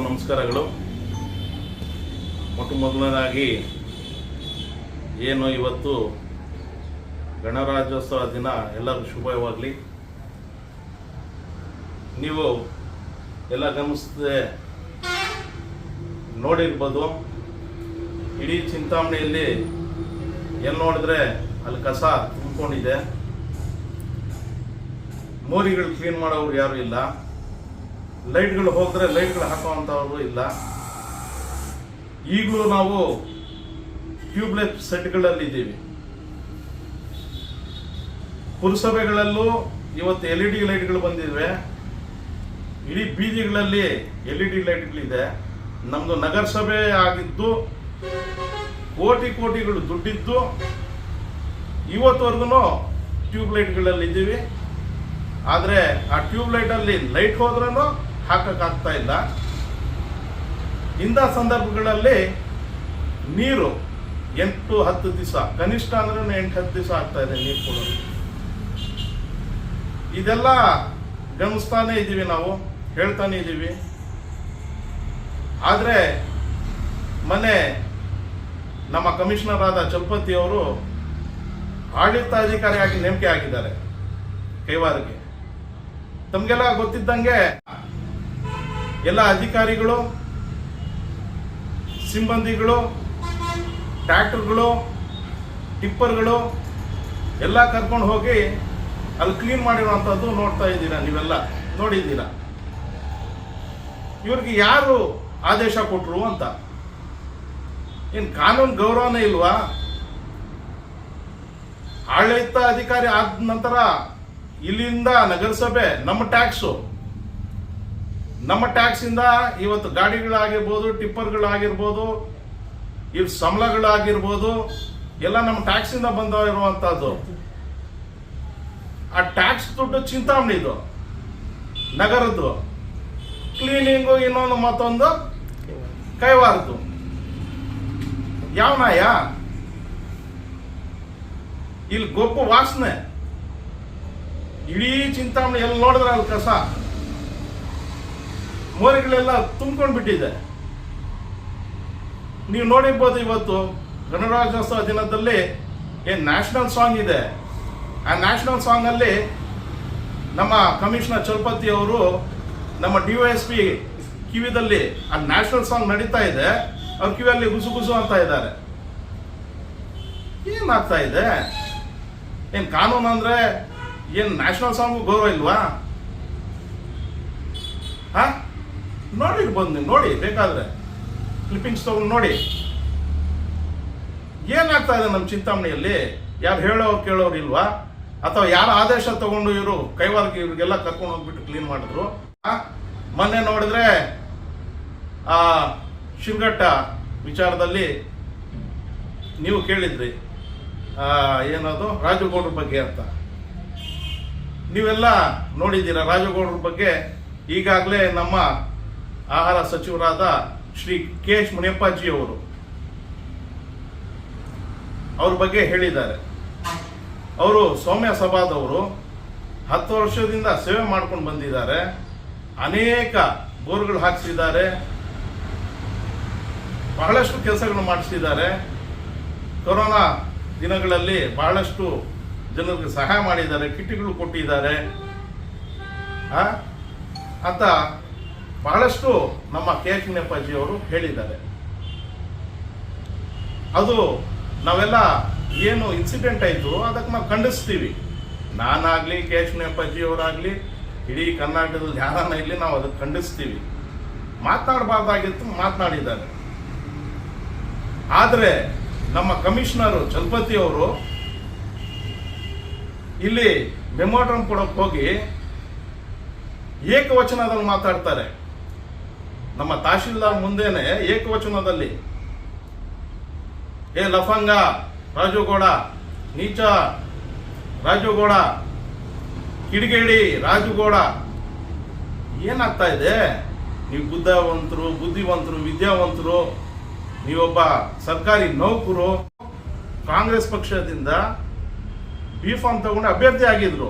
ನಮಸ್ಕಾರಗಳು. ಮೊದಲನೇದಾಗಿ ಏನು ಇವತ್ತು ಗಣರಾಜ್ಯೋತ್ಸವ ದಿನ ಎಲ್ಲರಿಗೂ ಶುಭವಾಗಲಿ. ನೀವು ಎಲ್ಲ ಗಮನಿಸದೆ ನೋಡಿರ್ಬೋದು, ಇಡೀ ಚಿಂತಾಮಣಿಯಲ್ಲಿ ಎಲ್ಲಿ ನೋಡಿದ್ರೆ ಅಲ್ಲಿ ಕಸ ತುಂಬಿಕೊಂಡಿದೆ. ಮೋರಿಗಳು ಕ್ಲೀನ್ ಮಾಡೋರು ಯಾರು ಇಲ್ಲ. ಲೈಟ್ಗಳು ಹೋದ್ರೆ ಲೈಟ್ಗಳು ಹಾಕುವಂಥವ್ರು ಇಲ್ಲ. ಈಗಲೂ ನಾವು ಟ್ಯೂಬ್ಲೈಟ್ ಸೆಟ್ಗಳಲ್ಲಿ ಇದ್ದೀವಿ. ಪುರಸಭೆಗಳಲ್ಲೂ ಇವತ್ತು LED ಲೈಟ್ಗಳು ಬಂದಿವೆ. ಇಡೀ ಬೀದಿಗಳಲ್ಲಿ LED ಲೈಟ್ಗಳಿದೆ. ನಮ್ಮದು ನಗರಸಭೆ ಆಗಿದ್ದು ಕೋಟಿಗಳು ದುಡ್ಡಿದ್ದು ಇವತ್ತುವರೆಗೂ ಟ್ಯೂಬ್ಲೈಟ್ಗಳಲ್ಲಿ ಇದ್ದೀವಿ. ಆದರೆ ಆ ಟ್ಯೂಬ್ಲೈಟಲ್ಲಿ ಲೈಟ್ ಹೋದ್ರೂ ಹಾಕಕ್ಕಾಗ್ತಾ ಇಲ್ಲ. ಇಂಥ ಸಂದರ್ಭಗಳಲ್ಲಿ ನೀರು 8-10 ದಿವಸ, ಕನಿಷ್ಠ ಅಂದ್ರೆ 8-10 ದಿವಸ ಆಗ್ತಾ ಇದೆ ನೀರು ಕೊಡೋದು. ಇದೆಲ್ಲ ಗಮನಿಸ್ತಾನೆ ಇದ್ದೀವಿ, ನಾವು ಹೇಳ್ತಾನೆ ಇದ್ದೀವಿ. ಆದರೆ ಮೊನ್ನೆ ನಮ್ಮ ಕಮಿಷನರ್ ಆದ ಚಲಪತಿ ಅವರು ಆಡಳಿತಾಧಿಕಾರಿಯಾಗಿ ನೇಮಕ ಆಗಿದ್ದಾರೆ ಕೈವಾರಕ್ಕೆ. ತಮಗೆಲ್ಲ ಗೊತ್ತಿದ್ದಂಗೆ ಎಲ್ಲ ಅಧಿಕಾರಿಗಳು, ಸಿಬ್ಬಂದಿಗಳು, ಟ್ರ್ಯಾಕ್ಟರ್ಗಳು, ಟಿಪ್ಪರ್ಗಳು ಎಲ್ಲ ಕರ್ಕೊಂಡು ಹೋಗಿ ಅಲ್ಲಿ ಕ್ಲೀನ್ ಮಾಡಿರುವಂಥದ್ದು ನೋಡ್ತಾ ಇದ್ದೀರಾ, ನೀವೆಲ್ಲ ನೋಡಿದ್ದೀರಾ. ಇವ್ರಿಗೆ ಯಾರು ಆದೇಶ ಕೊಟ್ಟರು ಅಂತ? ಏನು ಕಾನೂನು ಗೌರವನೇ ಇಲ್ವಾ? ಆಡಳಿತ ಅಧಿಕಾರಿ ಆದ ನಂತರ ಇಲ್ಲಿಂದ ನಗರಸಭೆ ನಮ್ಮ ಟ್ಯಾಕ್ಸಿಂದ ಇವತ್ತು ಗಾಡಿಗಳಾಗಿರ್ಬೋದು, ಟಿಪ್ಪರ್ಗಳಾಗಿರ್ಬೋದು, ಇವ್ ಸಂಬಳಗಳಾಗಿರ್ಬೋದು, ಎಲ್ಲ ನಮ್ಮ ಟ್ಯಾಕ್ಸಿಂದ ಬಂದಿರುವಂತಹದ್ದು. ಆ ಟ್ಯಾಕ್ಸ್ ದುಡ್ಡು ಚಿಂತಾಮಣಿದು, ನಗರದ್ದು, ಕ್ಲೀನಿಂಗು, ಇನ್ನೊಂದು ಮತ್ತೊಂದು ಕೈವಾರದ್ದು. ಯಾವ ನಾಯ? ಇಲ್ಲಿ ಗೊಬ್ಬ ವಾಸನೆ, ಇಡೀ ಚಿಂತಾಮಣಿ ಎಲ್ಲಿ ನೋಡಿದ್ರೆ ಅಲ್ಲಿ ಕಸ, ಮೋರಿಗಳೆಲ್ಲ ತುಂಬ್ಕೊಂಡು ಬಿಟ್ಟಿದೆ. ನೀವು ನೋಡಿರ್ಬೋದು, ಇವತ್ತು ಗಣರಾಜ್ಯೋತ್ಸವ ದಿನದಲ್ಲಿ ಏನು ನ್ಯಾಷನಲ್ ಸಾಂಗ್ ಇದೆ, ಆ ನ್ಯಾಷನಲ್ ಸಾಂಗ್ ಅಲ್ಲಿ ನಮ್ಮ ಕಮಿಷನರ್ ಚಲಪತಿ ಅವರು ನಮ್ಮ DYSP ಕಿವಿದಲ್ಲಿ ಆ ನ್ಯಾಷನಲ್ ಸಾಂಗ್ ನಡೀತಾ ಇದೆ, ಅವ್ರ ಕಿವಿಯಲ್ಲಿ ಗುಸು ಅಂತ ಇದ್ದಾರೆ. ಏನಾಗ್ತಾ ಇದೆ? ಏನ್ ಕಾನೂನು ಅಂದ್ರೆ ಏನ್ ನ್ಯಾಷನಲ್ ಸಾಂಗ್ ಗೌರವ ಇಲ್ವಾ? ನೋಡಿರ್ಬೋದು, ನೀವು ನೋಡಿ, ಬೇಕಾದ್ರೆ ಕ್ಲಿಪ್ಪಿಂಗ್ಸ್ ತಗೊಂಡು ನೋಡಿ. ಏನಾಗ್ತಾ ಇದೆ ನಮ್ಮ ಚಿಂತಾಮಣಿಯಲ್ಲಿ? ಯಾರು ಹೇಳೋರು ಕೇಳೋರು ಇಲ್ವಾ? ಅಥವಾ ಯಾರ ಆದೇಶ ತಗೊಂಡು ಇವರು ಕೈವಾರಕ್ಕೆ ಇವ್ರಿಗೆಲ್ಲ ಕರ್ಕೊಂಡು ಹೋಗ್ಬಿಟ್ಟು ಕ್ಲೀನ್ ಮಾಡಿದ್ರು? ಮೊನ್ನೆ ನೋಡಿದ್ರೆ ಆ ಶಿವಘಟ್ಟ ವಿಚಾರದಲ್ಲಿ ನೀವು ಕೇಳಿದ್ರಿ, ಏನದು ರಾಜುಗೌಡ್ರ ಬಗ್ಗೆ ಅಂತ. ನೀವೆಲ್ಲ ನೋಡಿದ್ದೀರಾ ರಾಜುಗೌಡ್ರ ಬಗ್ಗೆ. ಈಗಾಗಲೇ ನಮ್ಮ ಆಹಾರ ಸಚಿವರಾದ ಶ್ರೀ KH ಮುನಿಯಪ್ಪಾಜಿ ಅವರು ಅವ್ರ ಬಗ್ಗೆ ಹೇಳಿದ್ದಾರೆ. ಅವರು ಸೌಮ್ಯ ಸಭಾದವರು, 10 ವರ್ಷದಿಂದ ಸೇವೆ ಮಾಡ್ಕೊಂಡು ಬಂದಿದ್ದಾರೆ. ಅನೇಕ ಬೋರ್ಗಳು ಹಾಕಿಸಿದ್ದಾರೆ, ಬಹಳಷ್ಟು ಕೆಲಸಗಳು ಮಾಡಿಸಿದ್ದಾರೆ. ಕೊರೋನಾ ದಿನಗಳಲ್ಲಿ ಬಹಳಷ್ಟು ಜನರಿಗೆ ಸಹಾಯ ಮಾಡಿದ್ದಾರೆ, ಕಿಟ್ಗಳು ಕೊಟ್ಟಿದ್ದಾರೆ ಅಂತ ಬಹಳಷ್ಟು ನಮ್ಮ KH ಮುನಿಯಪ್ಪಾಜಿ ಅವರು ಹೇಳಿದ್ದಾರೆ. ಅದು ನಾವೆಲ್ಲ ಏನು ಇನ್ಸಿಡೆಂಟ್ ಆಯಿತು ಅದಕ್ಕೆ ನಾವು ಖಂಡಿಸ್ತೀವಿ. ನಾನಾಗಲಿ, KH ಮುನಿಯಪ್ಪಾಜಿ ಅವರಾಗಲಿ, ಇಡೀ ಕರ್ನಾಟಕದಲ್ಲಿ ಯಾರನ್ನ ಇಲ್ಲಿ ನಾವು ಅದಕ್ಕೆ ಖಂಡಿಸ್ತೀವಿ. ಮಾತನಾಡಬಾರ್ದಾಗಿತ್ತು, ಮಾತನಾಡಿದ್ದಾರೆ. ಆದರೆ ನಮ್ಮ ಕಮಿಷನರು ಚಲಪತಿ ಅವರು ಇಲ್ಲಿ ಮೆಮೋರಂ ಕೊಡೋಕೆ ಹೋಗಿ ಏಕವಚನದಲ್ಲಿ ಮಾತಾಡ್ತಾರೆ. ನಮ್ಮ ತಹಶೀಲ್ದಾರ್ ಮುಂದೆನೆ ಏಕವಚನದಲ್ಲಿ ಏ ಲಫಂಗ ರಾಜುಗೌಡ, ನೀಚ ರಾಜುಗೌಡ, ಕಿಡಿಗೇಡಿ ರಾಜುಗೌಡ. ಏನಾಗ್ತಾ ಇದೆ? ನೀವು ಬುದ್ಧಿವಂತರು, ವಿದ್ಯಾವಂತರು, ನೀವೊಬ್ಬ ಸರ್ಕಾರಿ ನೌಕರು, ಕಾಂಗ್ರೆಸ್ ಪಕ್ಷದಿಂದ B.Pharm ತಗೊಂಡು ಅಭ್ಯರ್ಥಿ ಆಗಿದ್ರು.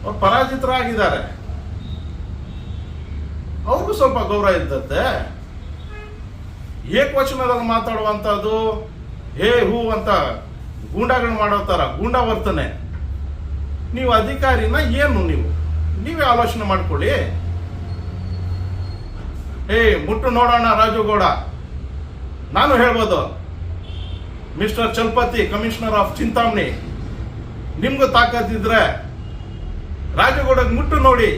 ಅವ್ರು ಪರಾಜಿತರಾಗಿದ್ದಾರೆ, ಅವ್ರಿಗೂ ಸ್ವಲ್ಪ ಗೌರವ ಇದ್ದತ್ತೆ. ಏಕವಚನದಲ್ಲಿ ಮಾತಾಡುವಂಥದ್ದು ಹೇ ಹೂ ಅಂತ ಗೂಂಡಾಗಳು ಮಾಡೋ ಥರ ಗೂಂಡಾ ವರ್ತನೆ. ನೀವು ಅಧಿಕಾರಿನ ಏನು ನೀವೇ ಆಲೋಚನೆ ಮಾಡ್ಕೊಳ್ಳಿ. ಮುಟ್ಟು ನೋಡೋಣ ರಾಜುಗೌಡ, ನಾನು ಹೇಳ್ಬೋದು, mister Chalapathi commissioner of Chintamani, ನಿಮ್ಗೂ ತಾಕತ್ತಿದ್ರೆ ರಾಜುಗೌಡಗೆ ಮುಟ್ಟು ನೋಡಿ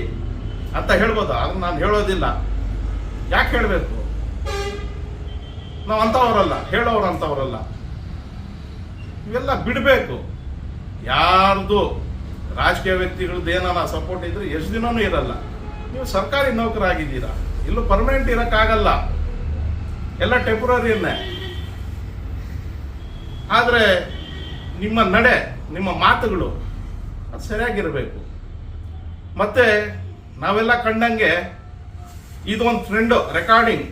ಅಂತ ಹೇಳ್ಬೋದು. ಆದ್ರೆ ನಾನು ಹೇಳೋದಿಲ್ಲ. ಯಾಕೆ ಹೇಳಬೇಕು? ನಾವು ಅಂತವರಲ್ಲ, ಹೇಳೋರು ಅಂತವರಲ್ಲ. ಇವೆಲ್ಲ ಬಿಡಬೇಕು. ಯಾರ್ದು ರಾಜಕೀಯ ವ್ಯಕ್ತಿಗಳದ್ದು ಏನಾರ ಸಪೋರ್ಟ್ ಇದ್ರೆ ಎಷ್ಟು ದಿನನೂ ಇರಲ್ಲ. ನೀವು ಸರ್ಕಾರಿ ನೌಕರಾಗಿದ್ದೀರಾ, ಇಲ್ಲೂ ಪರ್ಮನೆಂಟ್ ಇರೋಕ್ಕಾಗಲ್ಲ, ಎಲ್ಲ ಟೆಂಪ್ರರಿಯನ್ನೇ. ಆದರೆ ನಿಮ್ಮ ನಡೆ, ನಿಮ್ಮ ಮಾತುಗಳು ಅದು ಸರಿಯಾಗಿರಬೇಕು. ಮತ್ತೆ ನಾವೆಲ್ಲ ಕಂಡಂಗೆ ಇದೊಂದು ಟ್ರೆಂಡು, ರೆಕಾರ್ಡಿಂಗ್.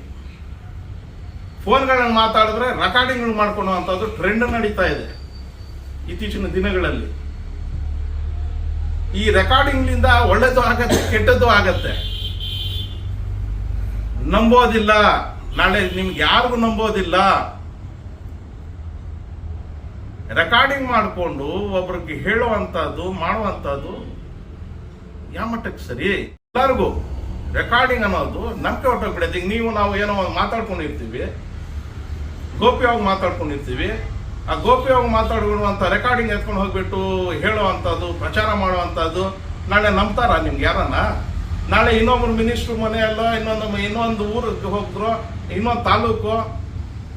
ಫೋನ್ಗಳನ್ನು ಮಾತಾಡಿದ್ರೆ ರೆಕಾರ್ಡಿಂಗ್ಗಳು ಮಾಡ್ಕೊಳ್ಳುವಂಥದ್ದು ಟ್ರೆಂಡ್ ನಡೀತಾ ಇದೆ ಇತ್ತೀಚಿನ ದಿನಗಳಲ್ಲಿ. ಈ ರೆಕಾರ್ಡಿಂಗ್ನಿಂದ ಒಳ್ಳೇದು ಆಗತ್ತೆ, ಕೆಟ್ಟದ್ದು ಆಗತ್ತೆ. ನಂಬೋದಿಲ್ಲ, ನಾಳೆ ನಿಮ್ಗೆ ಯಾರಿಗೂ ನಂಬೋದಿಲ್ಲ. ರೆಕಾರ್ಡಿಂಗ್ ಮಾಡಿಕೊಂಡು ಒಬ್ರಿಗೆ ಹೇಳುವಂಥದ್ದು ಮಾಡುವಂಥದ್ದು ಯಾವ ಮಟ್ಟಕ್ಕೆ ಸರಿ? ಎಲ್ಲರಿಗೂ ರೆಕಾರ್ಡಿಂಗ್ ಅನ್ನೋದು ನಂಬಿಕೆ ಹೊಟ್ಟೋಗ್ಬಿಡುತ್ತೆ. ಈಗ ನಾವು ಏನೋ ಮಾತಾಡ್ಕೊಂಡಿರ್ತೀವಿ, ಗೋಪ್ಯವಾಗಿ ಮಾತಾಡ್ಕೊಂಡಿರ್ತೀವಿ. ಆ ಗೋಪ್ಯವಾಗಿ ಮಾತಾಡ್ಕೊಳ್ಳುವಂಥ ರೆಕಾರ್ಡಿಂಗ್ ಎತ್ಕೊಂಡು ಹೋಗ್ಬಿಟ್ಟು ಹೇಳುವಂಥದ್ದು, ಪ್ರಚಾರ ಮಾಡುವಂಥದ್ದು ನಾಳೆ ನಂಬ್ತಾರ ನಿಮ್ಗೆ ಯಾರನ್ನ? ನಾಳೆ ಇನ್ನೊಬ್ರು ಮಿನಿಸ್ಟ್ರು ಮನೆಯಲ್ಲೋ ಇನ್ನೊಂದು ಊರಿಗೆ ಹೋಗಿದ್ರು, ಇನ್ನೊಂದು ತಾಲೂಕು,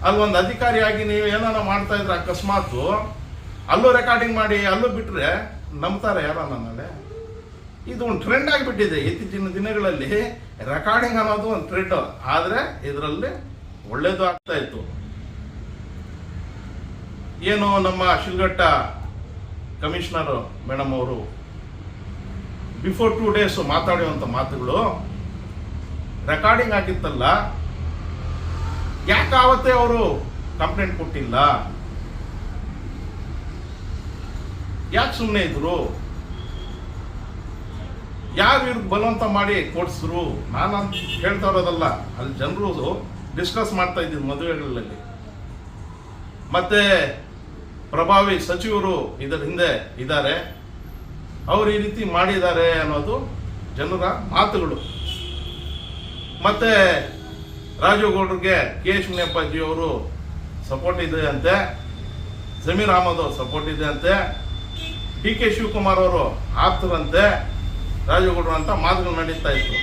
ಅಲ್ಲಿ ಒಂದು ಅಧಿಕಾರಿಯಾಗಿ ನೀವು ಏನಾರ ಮಾಡ್ತಾ ಇದ್ರೆ ಅಕಸ್ಮಾತು ಅಲ್ಲೂ ರೆಕಾರ್ಡಿಂಗ್ ಮಾಡಿ ಅಲ್ಲೂ ಬಿಟ್ರೆ ನಂಬ್ತಾರೆ ಯಾರನ್ನ ನಾಳೆ? ಇದು ಒಂದು ಟ್ರೆಂಡ್ ಆಗಿಬಿಟ್ಟಿದೆ ಇತ್ತೀಚಿನ ದಿನಗಳಲ್ಲಿ. ರೆಕಾರ್ಡಿಂಗ್ ಅನ್ನೋದು ಒಂದು ಟ್ರೆಂಡ್. ಆದರೆ ಇದರಲ್ಲಿ ಒಳ್ಳೇದು ಆಗ್ತಾ ಇತ್ತು. ಏನು ನಮ್ಮ ಶಿಲ್ಘಟ್ಟ ಕಮಿಷನರ್ ಮೇಡಮ್ ಅವರು ಬಿಫೋರ್ 2 days ಮಾತಾಡುವಂಥ ಮಾತುಗಳು ರೆಕಾರ್ಡಿಂಗ್ ಆಗಿತ್ತಲ್ಲ, ಯಾಕೆ ಆವತ್ತೇ ಅವರು ಕಂಪ್ಲೇಂಟ್ ಕೊಟ್ಟಿಲ್ಲ? ಯಾಕೆ ಸುಮ್ಮನೆ ಇದ್ರು? ಯಾರು ಇವ್ರಿಗೆ ಬಲವಂತ ಮಾಡಿ ಕೊಡ್ಸಿದ್ರು? ನಾನು ಹೇಳ್ತಾ ಇರೋದಲ್ಲ, ಅಲ್ಲಿ ಜನರು ಡಿಸ್ಕಸ್ ಮಾಡ್ತಾ ಇದ್ದೀವಿ ಮದುವೆಗಳಲ್ಲಿ. ಮತ್ತೆ ಪ್ರಭಾವಿ ಸಚಿವರು ಇದರ ಹಿಂದೆ ಇದ್ದಾರೆ, ಅವರು ಈ ರೀತಿ ಮಾಡಿದ್ದಾರೆ ಅನ್ನೋದು ಜನರ ಮಾತುಗಳು. ಮತ್ತೆ ರಾಜುಗೌಡರಿಗೆ ಕೆ.ಎಚ್. ಮುನಿಯಪ್ಪಾಜಿ ಅವರು ಸಪೋರ್ಟ್ ಇದೆ ಅಂತೆ, ಜಮೀರ್ ಅಹಮದ್ ಅವರು ಸಪೋರ್ಟ್ ಇದೆ ಅಂತೆ, ಡಿ.ಕೆ. ಶಿವಕುಮಾರ್ ಅವರು ಆಪ್ತರಂತೆ ರಾಜುಗೌಡರು ಅಂತ ಮಾತುಗಳು ನಡೀತಾ ಇತ್ತು.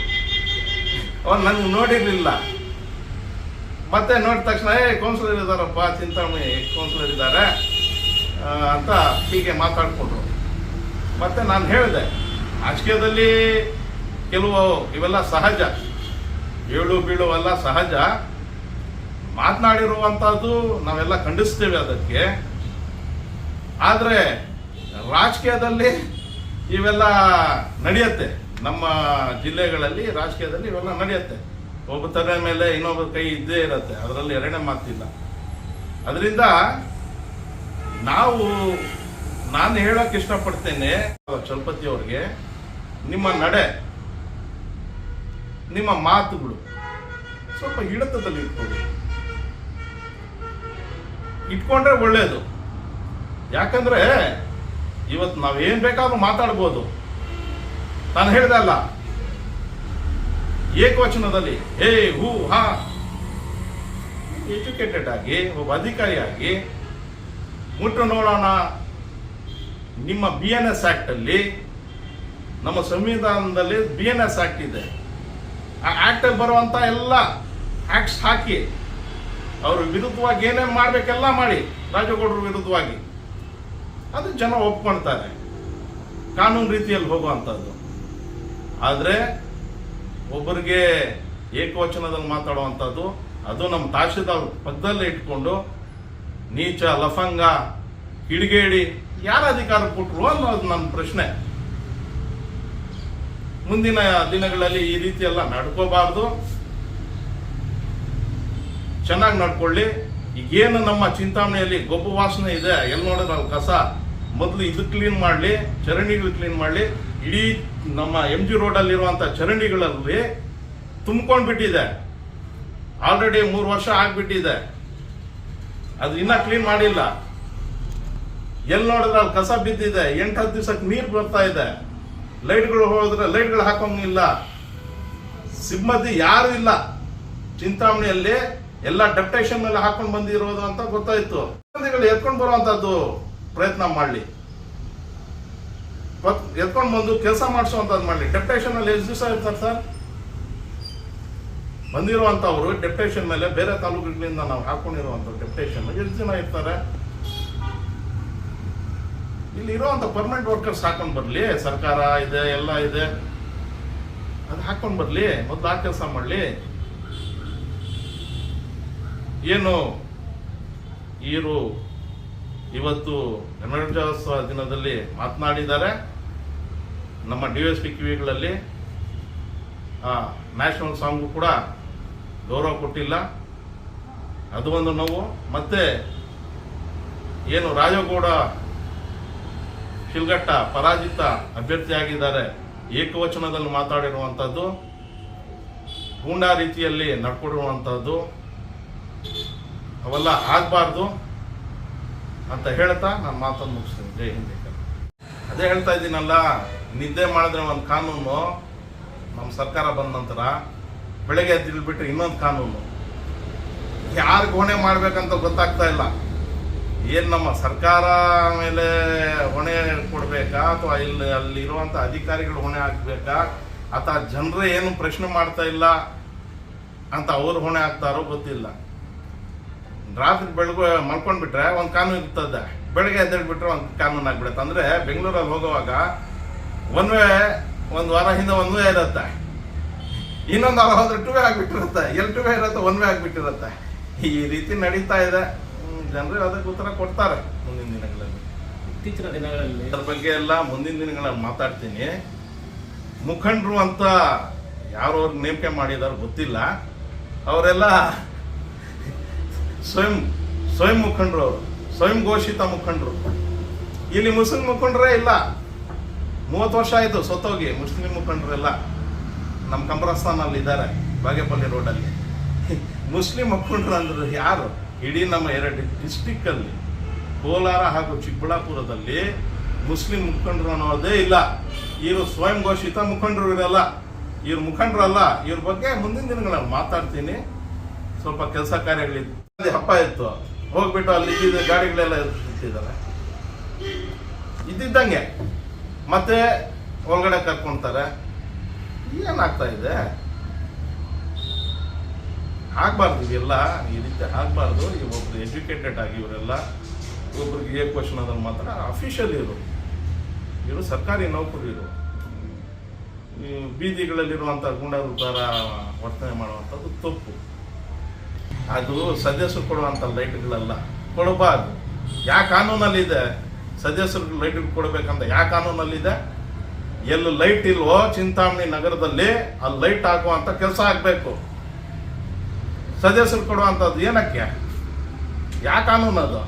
ಅವ್ರು ನನಗೆ ನೋಡಿರ್ಲಿಲ್ಲ. ಮತ್ತೆ ನೋಡಿದ ತಕ್ಷಣ ಕೌನ್ಸಿಲರ್ ಇದ್ದಾರಪ್ಪ, ಚಿಂತಾಮಣಿ ಕೌನ್ಸಿಲರ್ ಇದ್ದಾರೆ ಅಂತ ಹೀಗೆ ಮಾತಾಡ್ಕೊಂಡ್ರು. ಮತ್ತೆ ನಾನು ಹೇಳಿದೆ, ರಾಜಕೀಯದಲ್ಲಿ ಕೆಲವು ಇವೆಲ್ಲ ಸಹಜ, ಏಳು ಬೀಳು ಎಲ್ಲ ಸಹಜ. ಮಾತನಾಡಿರುವಂಥದ್ದು ನಾವೆಲ್ಲ ಖಂಡಿಸ್ತೇವೆ ಅದಕ್ಕೆ. ಆದರೆ ರಾಜಕೀಯದಲ್ಲಿ ಇವೆಲ್ಲ ನಡೆಯುತ್ತೆ. ನಮ್ಮ ಜಿಲ್ಲೆಗಳಲ್ಲಿ ರಾಜಕೀಯದಲ್ಲಿ ಇವೆಲ್ಲ ನಡೆಯುತ್ತೆ. ಒಬ್ಬ ತಲೆ ಮೇಲೆ ಇನ್ನೊಬ್ಬ ಕೈ ಇದ್ದೇ ಇರುತ್ತೆ, ಅದರಲ್ಲಿ ಎರಡನೇ ಮಾತಿಲ್ಲ. ಅದರಿಂದ ನಾನು ಹೇಳೋಕೆ ಇಷ್ಟಪಡ್ತೇನೆ ಚಲಪತಿ ಅವ್ರಿಗೆ, ನಿಮ್ಮ ನಡೆ, ನಿಮ್ಮ ಮಾತುಗಳು ಸ್ವಲ್ಪ ಹಿಡಿತದಲ್ಲಿ ಇಟ್ಕೊಂಡ್ರೆ ಒಳ್ಳೇದು. ಯಾಕಂದ್ರೆ ಇವತ್ತು ನಾವೇನ್ ಬೇಕಾದ್ರೂ ಮಾತಾಡ್ಬೋದು. ನಾನು ಹೇಳ್ದೆ ಅಲ್ಲ, ಏಕವಚನದಲ್ಲಿ ಹೇ ಹೂ ಹಾ. ಎಜುಕೇಟೆಡ್ ಆಗಿ ಒಬ್ಬ ಅಧಿಕಾರಿಯಾಗಿ ಮುಟ್ಟು ನೋಡೋಣ. ನಿಮ್ಮ BNS ಆಕ್ಟ್ ಅಲ್ಲಿ, ನಮ್ಮ ಸಂವಿಧಾನದಲ್ಲಿ BNS ಆಕ್ಟ್ ಇದೆ. ಆ ಆಕ್ಟ್ ಅಲ್ಲಿ ಬರುವಂತ ಎಲ್ಲ ಆಕ್ಟ್ಸ್ ಹಾಕಿ ಅವ್ರ ವಿರುದ್ಧವಾಗಿ ಏನೇನು ಮಾಡ್ಬೇಕೆಲ್ಲ ಮಾಡಿ, ರಾಜಗೌಡರ ವಿರುದ್ಧವಾಗಿ, ಅದು ಜನ ಒಪ್ಕೊಳ್ತಾರೆ, ಕಾನೂನು ರೀತಿಯಲ್ಲಿ ಹೋಗುವಂಥದ್ದು. ಆದರೆ ಒಬ್ಬರಿಗೆ ಏಕವಚನದಲ್ಲಿ ಮಾತಾಡುವಂಥದ್ದು, ಅದು ನಮ್ಮ ತಹಶೀಲ್ದಾರ್ ಪಕ್ಕದಲ್ಲೇ ಇಟ್ಕೊಂಡು ನೀಚ, ಲಫಂಗ, ಕಿಡಿಗೇಡಿ ಯಾರ ಅಧಿಕಾರ ಕೊಟ್ಟರು ಅನ್ನೋದು ನನ್ನ ಪ್ರಶ್ನೆ. ಮುಂದಿನ ದಿನಗಳಲ್ಲಿ ಈ ರೀತಿ ಎಲ್ಲ ನಡ್ಕೋಬಾರ್ದು, ಚೆನ್ನಾಗಿ ನಡ್ಕೊಳ್ಳಿ. ಈಗೇನು ನಮ್ಮ ಚಿಂತಾಮಣಿಯಲ್ಲಿ ಗೊಬ್ಬು ವಾಸನೆ ಇದೆ, ಎಲ್ಲಿ ನೋಡಿದ್ರೆ ಅಲ್ಲಿ ಕಸ, ಮೊದಲು ಇದು ಕ್ಲೀನ್ ಮಾಡಲಿ, ಚರಂಡಿಗಳು ಕ್ಲೀನ್ ಮಾಡಲಿ. ಇಡೀ ನಮ್ಮ MG ರೋಡಲ್ಲಿರುವಂಥ ಚರಂಡಿಗಳಲ್ಲಿ ತುಂಬಿಕೊಂಡ್ಬಿಟ್ಟಿದೆ. ಆಲ್ರೆಡಿ 3 ವರ್ಷ ಆಗ್ಬಿಟ್ಟಿದೆ, ಅದು ಇನ್ನೂ ಕ್ಲೀನ್ ಮಾಡಿಲ್ಲ. ಎಲ್ಲಿ ನೋಡಿದ್ರೆ ಅಲ್ಲಿ ಕಸ ಬಿದ್ದಿದೆ, 8-10 ದಿವಸಕ್ಕೆ ನೀರು ಬರ್ತಾ ಇದೆ. ಲೈಟ್ಗಳು ಹೋದ್ರೆ ಲೈಟ್ಗಳು ಹಾಕೋಂಗಿಲ್ಲ. ಸಿಬ್ಬಂದಿ ಯಾರು ಇಲ್ಲ ಚಿಂತಾಮಣಿಯಲ್ಲಿ, ಎಲ್ಲ ಡೆಪ್ಟೇಷನ್ ಮೇಲೆ ಹಾಕೊಂಡು ಬಂದಿರೋದು ಅಂತ ಗೊತ್ತಾಯ್ತು. ಸಿಬ್ಬಂದಿಗಳು ಎತ್ಕೊಂಡು ಬರುವಂತದ್ದು ಪ್ರಯತ್ನ ಮಾಡಲಿ, ಎತ್ಕೊಂಡು ಬಂದು ಕೆಲಸ ಮಾಡಿಸುವಂತದ್ದು ಮಾಡಲಿ. ಡೆಪ್ಟೇಷನ್ ಅಲ್ಲಿ ಎಷ್ಟು ದಿವಸ ಇರ್ತಾರೆ ಸರ್? ಬಂದಿರುವಂತವ್ರು ಡೆಪ್ಟೇಷನ್ ಮೇಲೆ ಬೇರೆ ತಾಲೂಕುಗಳಿಂದ ನಾವು ಹಾಕೊಂಡಿರುವಂತ ಡೆಪ್ಟೇಷನ್ ಎಷ್ಟು ದಿನ ಇರ್ತಾರೆ? ಇಲ್ಲಿ ಇರುವಂತ ಪರ್ಮನೆಂಟ್ ವರ್ಕರ್ಸ್ ಹಾಕೊಂಡ್ ಬರ್ಲಿ. ಸರ್ಕಾರ ಇದೆ, ಎಲ್ಲ ಇದೆ, ಅದು ಹಾಕೊಂಡ್ ಬರ್ಲಿ. ಮೊದಲು ಆ ಕೆಲಸ ಮಾಡ್ಲಿ. ಏನು ಇವರು ಇವತ್ತು ಗಣರಾಜ್ಯೋತ್ಸವ ದಿನದಲ್ಲಿ ಮಾತನಾಡಿದ್ದಾರೆ. ನಮ್ಮ DSP ಕಿವಿಗಳಲ್ಲಿ ನ್ಯಾಷನಲ್ ಸಾಂಗು ಕೂಡ ಗೌರವ ಕೊಟ್ಟಿಲ್ಲ, ಅದು ಒಂದು ನೋವು. ಮತ್ತೆ ಏನು ರಾಜಗೌಡ ಶಿಲ್ಘಟ್ಟ ಪರಾಜಿತ ಅಭ್ಯರ್ಥಿಯಾಗಿದ್ದಾರೆ, ಏಕವಚನದಲ್ಲಿ ಮಾತಾಡಿರುವಂಥದ್ದು, ಗೂಂಡಾ ರೀತಿಯಲ್ಲಿ ನಡ್ಕೊಂಡಿರುವಂಥದ್ದು, ಅವೆಲ್ಲ ಆಗಬಾರ್ದು ಅಂತ ಹೇಳ್ತಾ ನಾನು ಮಾತನ್ನು ಮುಗಿಸ್ತೀನಿ. ಜೈ ಹಿಂದ್. ಅದೇ ಹೇಳ್ತಾ ಇದ್ದೀನಲ್ಲ, ನಿದ್ದೆ ಮಾಡಿದ್ರೆ ಒಂದು ಕಾನೂನು, ನಮ್ಮ ಸರ್ಕಾರ ಬಂದ ನಂತರ ಬೆಳಗ್ಗೆ ಎದ್ದಿಳ್ಬಿಟ್ರೆ ಇನ್ನೊಂದು ಕಾನೂನು. ಯಾರಿಗೆ ಹೊಣೆ ಮಾಡ್ಬೇಕಂತ ಗೊತ್ತಾಗ್ತಾ ಇಲ್ಲ. ಏನು ನಮ್ಮ ಸರ್ಕಾರ ಮೇಲೆ ಹೊಣೆ ಕೊಡಬೇಕಾ ಅಥವಾ ಅಲ್ಲಿರುವಂಥ ಅಧಿಕಾರಿಗಳು ಹೊಣೆ ಹಾಕ್ಬೇಕಾ ಅಥವಾ ಜನರೇ ಏನು ಪ್ರಶ್ನೆ ಮಾಡ್ತಾ ಇಲ್ಲ ಅಂತ ಅವ್ರು ಹೊಣೆ ಹಾಕ್ತಾರೋ ಗೊತ್ತಿಲ್ಲ. ರಾತ್ರಿ ಬೆಳಗ್ಗೆ ಮಲ್ಕೊಂಡ್ಬಿಟ್ರೆ ಒಂದು ಕಾನೂನು ಇರ್ತದೆ, ಬೆಳಗ್ಗೆ ಎದ್ದೇಳ್ಬಿಟ್ರೆ ಒಂದು ಕಾನೂನು ಆಗ್ಬಿಡುತ್ತೆ. ಅಂದರೆ ಬೆಂಗಳೂರಲ್ಲಿ ಹೋಗುವಾಗ ಒಂದು ವಾರ ಹಿಂದೆ 1 ವೇ ಇರುತ್ತೆ, ಇನ್ನೊಂದು ವಾರ ಹೋದ್ರೆ 2 ವೇ ಆಗಿಬಿಟ್ಟಿರುತ್ತೆ, 2 ವೇ ಇರುತ್ತೆ, 1 ವೇ ಆಗಿಬಿಟ್ಟಿರುತ್ತೆ. ಈ ರೀತಿ ನಡೀತಾ ಇದೆ. ಜನರು ಅದಕ್ಕೆ ಉತ್ತರ ಕೊಡ್ತಾರೆ ಮುಂದಿನ ದಿನಗಳಲ್ಲಿ. ಇತ್ತೀಚಿನ ದಿನಗಳಲ್ಲಿ ಅದ್ರ ಬಗ್ಗೆ ಎಲ್ಲ ಮುಂದಿನ ದಿನಗಳಲ್ಲಿ ಮಾತಾಡ್ತೀನಿ. ಮುಖಂಡರು ಅಂತ ಯಾರು ಅವ್ರಿಗೆ ನೇಮಕ ಮಾಡಿದಾರೋ ಗೊತ್ತಿಲ್ಲ, ಅವರೆಲ್ಲ ಸ್ವಯಂ ಮುಖಂಡರು, ಅವರು ಸ್ವಯಂ ಘೋಷಿತ ಮುಖಂಡರು. ಇಲ್ಲಿ ಮುಸ್ಲಿಂ ಮುಖಂಡರೇ ಇಲ್ಲ. 30 ವರ್ಷ ಆಯಿತು ಸತ್ತೋಗಿ ಮುಸ್ಲಿಂ ಮುಖಂಡರೆಲ್ಲ ನಮ್ಮ ಕಬ್ರಸ್ತಾನಲ್ಲಿ ಇದ್ದಾರೆ, ಬಾಗೇಪಲ್ಲಿ ರೋಡಲ್ಲಿ. ಮುಸ್ಲಿಂ ಮುಖಂಡರು ಅಂದ್ರೆ ಯಾರು? ಇಡೀ ನಮ್ಮ 2 ಡಿಸ್ಟಿಕ್ಕಲ್ಲಿ, ಕೋಲಾರ ಹಾಗೂ ಚಿಕ್ಕಬಳ್ಳಾಪುರದಲ್ಲಿ ಮುಸ್ಲಿಂ ಮುಖಂಡರು ಅನ್ನೋದೇ ಇಲ್ಲ. ಇವರು ಸ್ವಯಂ ಘೋಷಿತ ಮುಖಂಡರು ಇರಲ್ಲ, ಇವ್ರ ಮುಖಂಡರಲ್ಲ. ಇವ್ರ ಬಗ್ಗೆ ಮುಂದಿನ ದಿನಗಳಲ್ಲಿ ಮಾತಾಡ್ತೀನಿ. ಸ್ವಲ್ಪ ಕೆಲಸ ಕಾರ್ಯಗಳಿತ್ತು, ಹಬ್ಬ ಇತ್ತು, ಹೋಗ್ಬಿಟ್ಟು ಅಲ್ಲಿ ಇದ್ದಿದ್ದ ಗಾಡಿಗಳೆಲ್ಲ ಇರ್ತಿದ್ದಾರೆ ಇದ್ದಿದ್ದಂಗೆ ಮತ್ತೆ ಒಳಗಡೆ ಕರ್ಕೊಂತಾರೆ. ಏನಾಗ್ತಾ ಇದೆ? ಆಗ್ಬಾರ್ದು, ಇವೆಲ್ಲ ಈ ರೀತಿ ಆಗ್ಬಾರ್ದು. ಒಬ್ರು ಎಜುಕೇಟೆಡ್ ಆಗಿ ಇವರೆಲ್ಲ, ಒಬ್ರಿಗೆ ಏಕವಚನದಲ್ಲಿ ಮಾತ್ರ ಅಫಿಷಿಯಲ್ ಇವರು ಸರ್ಕಾರಿ ನೌಕರರು ಬೀದಿಗಳಲ್ಲಿರುವಂಥ ಗುಂಡಾರು ಥರ ವರ್ತನೆ ಮಾಡುವಂಥದ್ದು ತಪ್ಪು. ಅದು ಸದಸ್ಯರು ಕೊಡುವಂಥ ಲೈಟ್ಗಳೆಲ್ಲ ಕೊಡಬಾರ್ದು. ಯಾವ ಕಾನೂನಲ್ಲಿದೆ ಸದಸ್ಯರು ಲೈಟ್ ಕೊಡಬೇಕಂತ? ಯಾವ ಕಾನೂನಲ್ಲಿದೆ? ಎಲ್ಲಿ ಲೈಟ್ ಇಲ್ವೋ ಚಿಂತಾಮಣಿ ನಗರದಲ್ಲಿ ಅಲ್ಲಿ ಲೈಟ್ ಹಾಕುವಂಥ ಕೆಲಸ ಆಗಬೇಕು. ಸದಸ್ಯರು ಕೊಡುವಂಥದ್ದು ಏನಕ್ಕೆ? ಯಾವ ಕಾನೂನು ಅದು?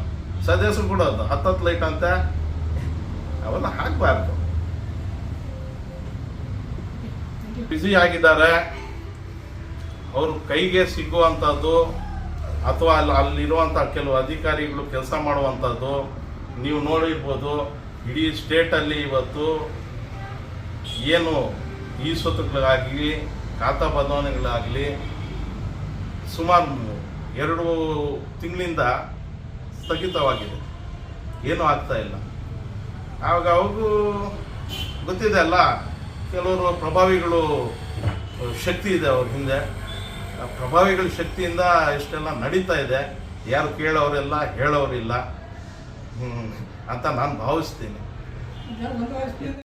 ಸದಸ್ಯರು ಕೊಡೋದು 10 ಲೈಟ್ ಅಂತ ಅವೆಲ್ಲ ಹಾಕಬಾರ್ದು. ಬ್ಯುಸಿ ಆಗಿದ್ದಾರೆ, ಅವ್ರ ಕೈಗೆ ಸಿಗುವಂಥದ್ದು ಅಥವಾ ಅಲ್ಲಿರುವಂಥ ಕೆಲವು ಅಧಿಕಾರಿಗಳು ಕೆಲಸ ಮಾಡುವಂಥದ್ದು ನೀವು ನೋಡಿರ್ಬೋದು. ಇಡೀ ಸ್ಟೇಟಲ್ಲಿ ಇವತ್ತು ಏನು ಈ ಸ್ವತ್ತುಗಳಾಗಲಿ ಖಾತಾ ಬದಲಾವಣೆಗಳಾಗಲಿ ಸುಮಾರು 2 ತಿಂಗಳಿಂದ ಸ್ಥಗಿತವಾಗಿದೆ, ಏನೂ ಆಗ್ತಾ ಇಲ್ಲ. ಆವಾಗ ಅವ್ರಿಗೂ ಗೊತ್ತಿದೆ ಅಲ್ಲ, ಕೆಲವರು ಪ್ರಭಾವಿಗಳು ಶಕ್ತಿ ಇದೆ ಅವ್ರ ಹಿಂದೆ. ಪ್ರಭಾವಿಗಳ ಶಕ್ತಿಯಿಂದ ಇಷ್ಟೆಲ್ಲ ನಡೀತಾ ಇದೆ. ಯಾರು ಕೇಳೋರೆಲ್ಲ ಹೇಳೋರಿಲ್ಲ ಅಂತ ನಾನು ಭಾವಿಸ್ತೀನಿ.